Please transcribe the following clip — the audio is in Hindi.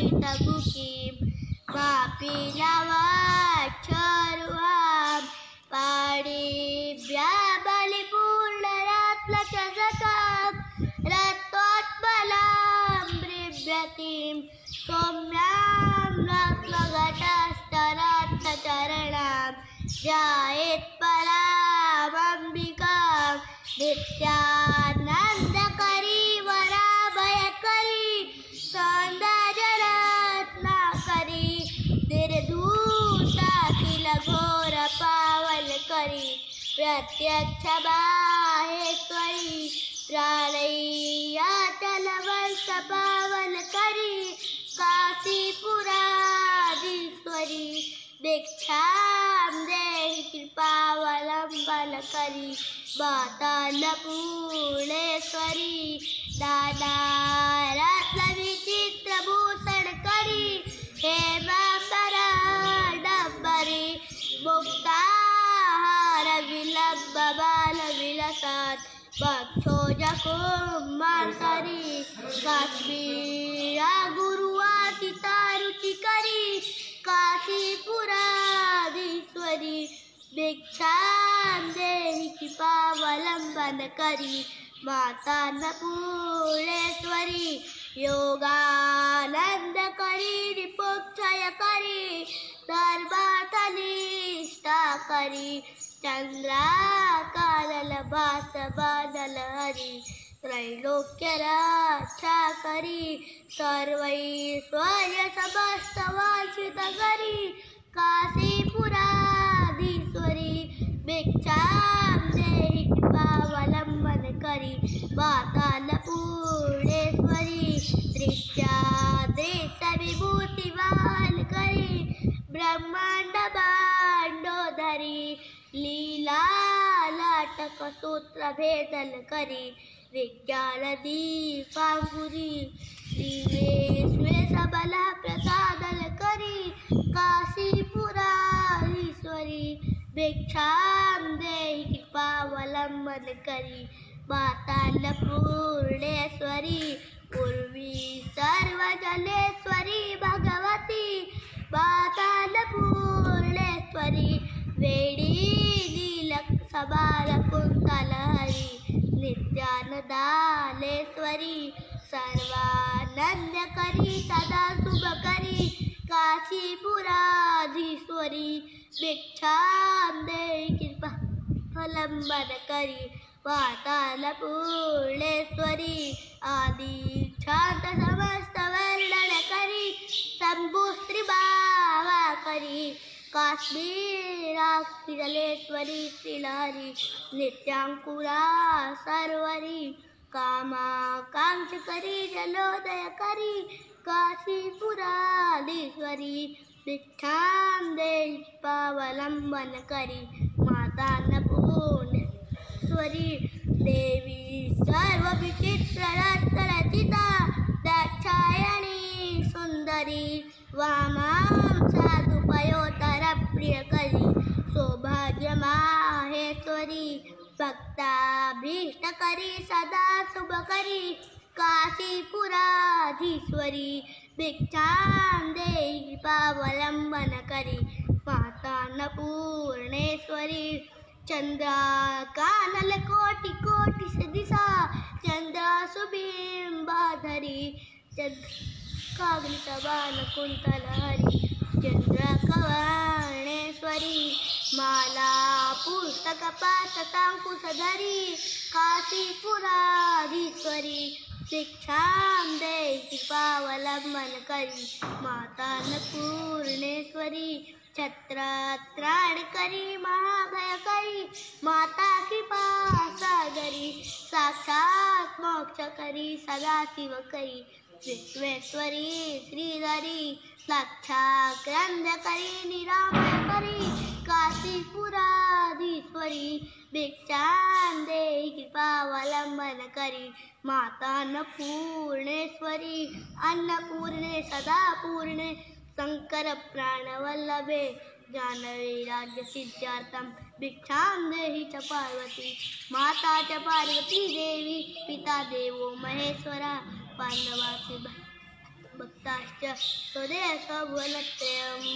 हरितमुखीं मापिनवाक्षरुहां पाणिभ्याबलिपूर्णरत्नचषकां रत्नोत्पलां बिभ्रतीं सौम्यां रत्नघटस्थरत्नचरणां ध्यायेत्परामम्बिकां नित्यानन्दकरी वराभयकरी सौन्दर्यरत्नाकरी निर्धूताखिल घोरपावनकरी प्रत्यक्षमाहेश्वरी प्राणय्याचलवंशपावनकरी काशीपुराधीश्वरी दीक्षां देहि कृपावलम्बनकरी मातान्नपूर्णेश्वरी नानारत्नविचित्रभूषणकरी हेमाम्बराडम्बरी मुक्ताहारविलम्बबालविलसत् वक्षोजकुम्भाकरी काश्मीरा गुरुवासितारुचिकरी काशीपुराधीश्वरी भिक्षां देहि कृपावलम्बनकरी मातान्नपूर्णेश्वरी योगानन्दकरी रिपुक्षयकरी धर्मार्थनिष्ठाकरी चन्द्राकालभासबादलहरी त्रैलोक्यरक्षाकरी सर्वैश्वर्यसमस्तवाञ्छितकरी काशीपुराधीश्वरी भिक्षां देहि कृपावलम्बनकरी मातान्नपूर्णेश्वरी दृश्यादृश्यविभूतिवाहनकरी ब्रह्माण्डभाण्डोदरी लीलालाटकसूत्रभेदनकरी विज्ञानदीपाङ्कुरी श्रीवेश्वेशबलप्रसादनकरी काशीपुराधीश्वरी भिक्षां देहि कृपावलम्बनकरी मातान्नपूर्णेश्वरी पूर्वी सर्वजलेश्वरी भगवती मातान्नपूर्णेश्वरी वेणी नीलसमालकुन्तलहरी नित्यानदालेश्वरी सर्वानन्दकरी सदा शुभकरी काशीपुराधीश्वरी भिक्षां देहि कृपावलम्बनकरी मातान्नपूर्णेश्वरी आदिक्षान्तसमस्तवर्णनकरी शम्भुस्त्रिभावाकरी काश्मीराखिलेश्वरी श्रीलहरी नित्याङ्कुरा सर्वरी कामाकाङ्क्षकरी जलोदयकरी काशीपुराधीश्वरी भिक्षां देहि कृपावलम्बनकरी मातान्नपूर्णेश्वरी देवी सर्वविचित्ररत्नरचिता दाक्षायणी सुन्दरी वामां साधुपयोतरप्रियकरी सौभाग्यमाहेश्वरी भक्ताभीष्टकरी सदा शुभकरी काशीपुराधीश्वरी भिक्षां देहि कृपावलम्बनकरी मातान्नपूर्णेश्वरी चन्द्राकानलकोटिकोटिसदृशा चन्द्रसुबिम्बाधरी काग्निसभानकुन्तलहरी चन्द्रकवर्णेश्वरी माला पुस्तकपाशशाङ्कुशधरी काशीपुराधीश्वरी भिक्षां देहि कृपावलम्बनकरी मातान्नपूर्णेश्वरी छत्रत्राणकरी महाभयकरी माता कृपा सागरी साक्षात् मोक्षकरी सदाशिवकरी विश्वेश्वरी श्रीधरी लक्षाग्रंथकरी निरामयकरी काशीपुराधीश्वरी भिक्षां देहि कृपावलम्बनकरी मातान्नपूर्णेश्वरी अन्नपूर्णे सदापूर्णे शंकर प्राणवल्लभे ज्ञानवैराग्यसिद्ध्यर्थं भिक्षां देहि च पार्वती माता च पार्वती देवी पिता देवो महेश्वरा पांडवासि भक्ताश्च स्वदेशभुवनत्रयम्